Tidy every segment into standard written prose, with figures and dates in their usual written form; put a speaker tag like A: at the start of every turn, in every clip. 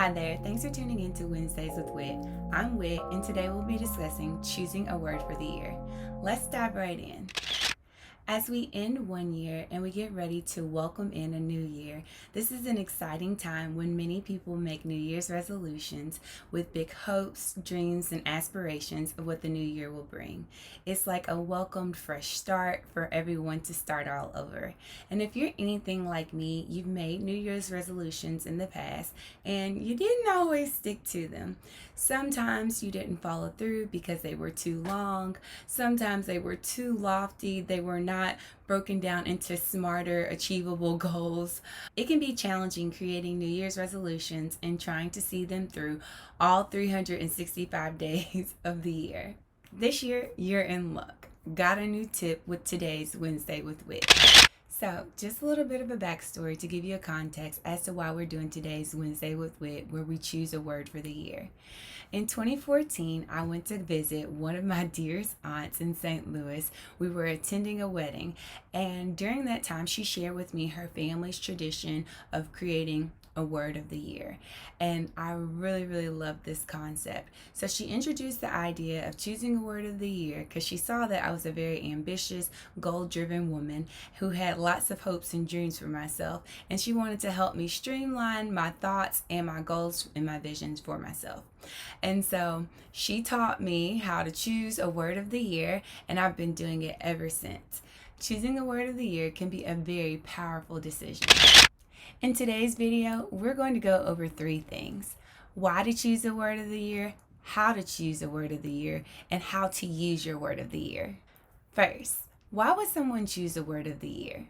A: Hi there, thanks for tuning in to Wednesdays with Wit. I'm Wit, and today we'll be discussing choosing a word for the year. Let's dive right in. As we end one year and we get ready to welcome in a new year, this is an exciting time when many people make New Year's resolutions with big hopes, dreams, and aspirations of what the new year will bring. It's like a welcomed fresh start for everyone to start all over. And if you're anything like me, you've made New Year's resolutions in the past and you didn't always stick to them. Sometimes you didn't follow through because they were too long. Sometimes they were too lofty. They were not broken down into smarter, achievable goals. It can be challenging creating New Year's resolutions and trying to see them through all 365 days of the year. This year, you're in luck. Got a new tip with today's Wednesday with Wit. So, just a little bit of a backstory to give you a context as to why we're doing today's Wednesday with Wit, where we choose a word for the year. In 2014, I went to visit one of my dearest aunts in St. Louis. We were attending a wedding, and during that time, she shared with me her family's tradition of creating a word of the year. And I really loved this concept. So she introduced the idea of choosing a word of the year because she saw that I was a very ambitious, goal-driven woman who had lots of hopes and dreams for myself, and she wanted to help me streamline my thoughts and my goals and my visions for myself. And so she taught me how to choose a word of the year, and I've been doing it ever since. Choosing a word of the year can be a very powerful decision. In today's video, we're going to go over 3 things: why to choose a word of the year, how to choose a word of the year, and how to use your word of the year. First, why would someone choose a word of the year?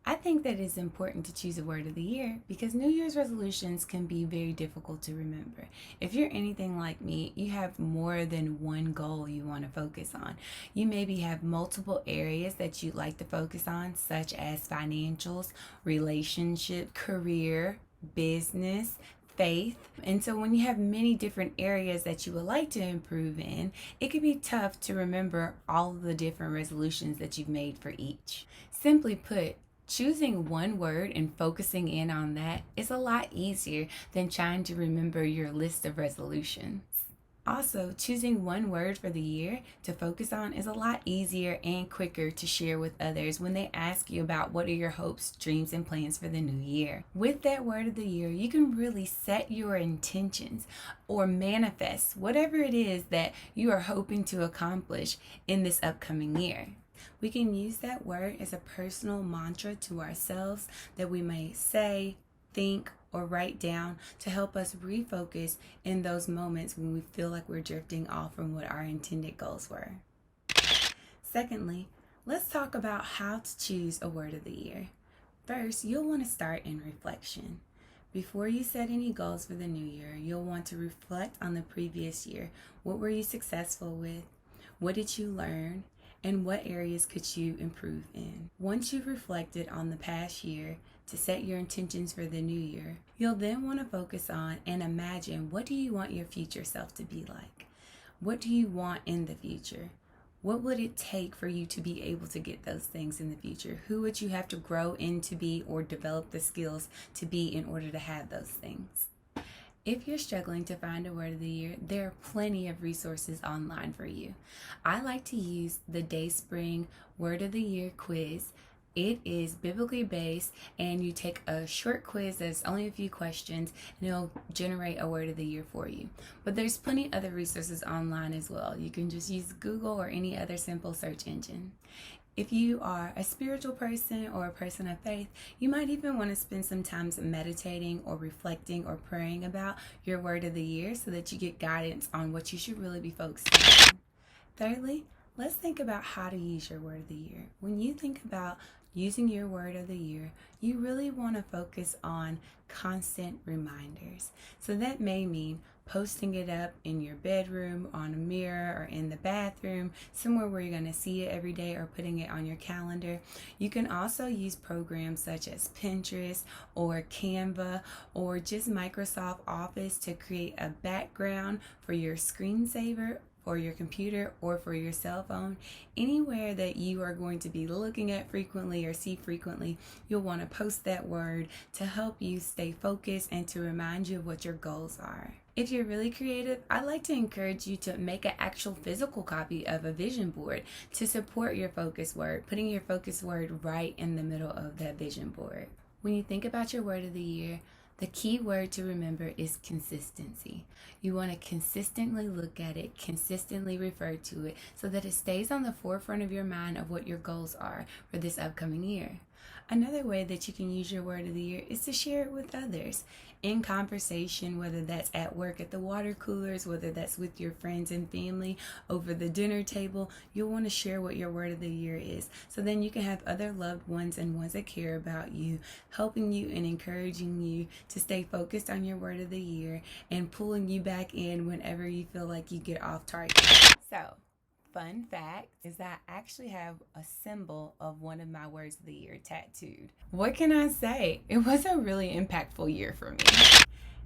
A: I think that it's important to choose a word of the year because New Year's resolutions can be very difficult to remember. If you're anything like me, you have more than one goal you want to focus on. You maybe have multiple areas that you'd like to focus on, such as financials, relationship, career, business, faith. And so when you have many different areas that you would like to improve in, it can be tough to remember all of the different resolutions that you've made for each. Simply put, choosing one word and focusing in on that is a lot easier than trying to remember your list of resolutions. Also, choosing one word for the year to focus on is a lot easier and quicker to share with others when they ask you about what are your hopes, dreams, and plans for the new year. With that word of the year, you can really set your intentions or manifest whatever it is that you are hoping to accomplish in this upcoming year. We can use that word as a personal mantra to ourselves that we may say, think, or write down to help us refocus in those moments when we feel like we're drifting off from what our intended goals were. Secondly, let's talk about how to choose a word of the year. First, you'll want to start in reflection. Before you set any goals for the new year, you'll want to reflect on the previous year. What were you successful with? What did you learn? And what areas could you improve in? Once you've reflected on the past year to set your intentions for the new year, you'll then want to focus on and imagine, what do you want your future self to be like? What do you want in the future? What would it take for you to be able to get those things in the future? Who would you have to grow into be or develop the skills to be in order to have those things? If you're struggling to find a word of the year, there are plenty of resources online for you. I like to use the Dayspring Word of the Year quiz. It is biblically based, and you take a short quiz that's only a few questions, and it'll generate a word of the year for you. But there's plenty other resources online as well. You can just use Google or any other simple search engine. If you are a spiritual person or a person of faith, you might even want to spend some time meditating or reflecting or praying about your word of the year so that you get guidance on what you should really be focusing on. Thirdly, let's think about how to use your word of the year. When you think about using your word of the year, you really want to focus on constant reminders. So that may mean posting it up in your bedroom, on a mirror, or in the bathroom, somewhere where you're going to see it every day, or putting it on your calendar. You can also use programs such as Pinterest or Canva or just Microsoft Office to create a background for your screensaver for your computer or for your cell phone, anywhere that you are going to be looking at frequently or see frequently, you'll want to post that word to help you stay focused and to remind you of what your goals are. If you're really creative, I'd like to encourage you to make an actual physical copy of a vision board to support your focus word, putting your focus word right in the middle of that vision board. When you think about your word of the year, the key word to remember is consistency. You want to consistently look at it, consistently refer to it, so that it stays on the forefront of your mind of what your goals are for this upcoming year. Another way that you can use your word of the year is to share it with others in conversation, whether that's at work at the water coolers, whether that's with your friends and family over the dinner table. You'll want to share what your word of the year is, so then you can have other loved ones and ones that care about you helping you and encouraging you to stay focused on your word of the year and pulling you back in whenever you feel like you get off target. So, fun fact is that I actually have a symbol of one of my words of the year tattooed. What can I say? It was a really impactful year for me.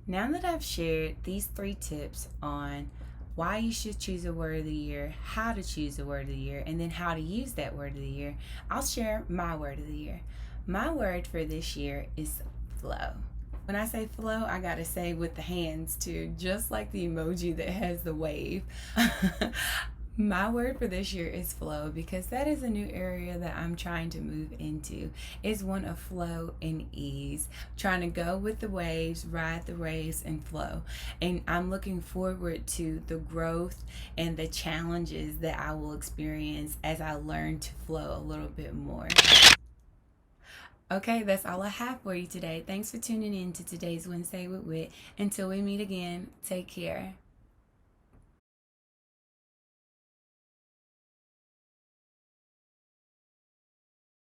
A: Now that I've shared these 3 tips on why you should choose a word of the year, how to choose a word of the year, and then how to use that word of the year, I'll share my word of the year. My word for this year is flow. When I say flow, I gotta say with the hands too, just like the emoji that has the wave. My word for this year is flow, because that is a new area that I'm trying to move into. It's one of flow and ease, trying to go with the waves, ride the waves, and flow. And I'm looking forward to the growth and the challenges that I will experience as I learn to flow a little bit more. Okay, that's all I have for you today. Thanks for tuning in to today's Wednesday with Wit. Until we meet again, take care.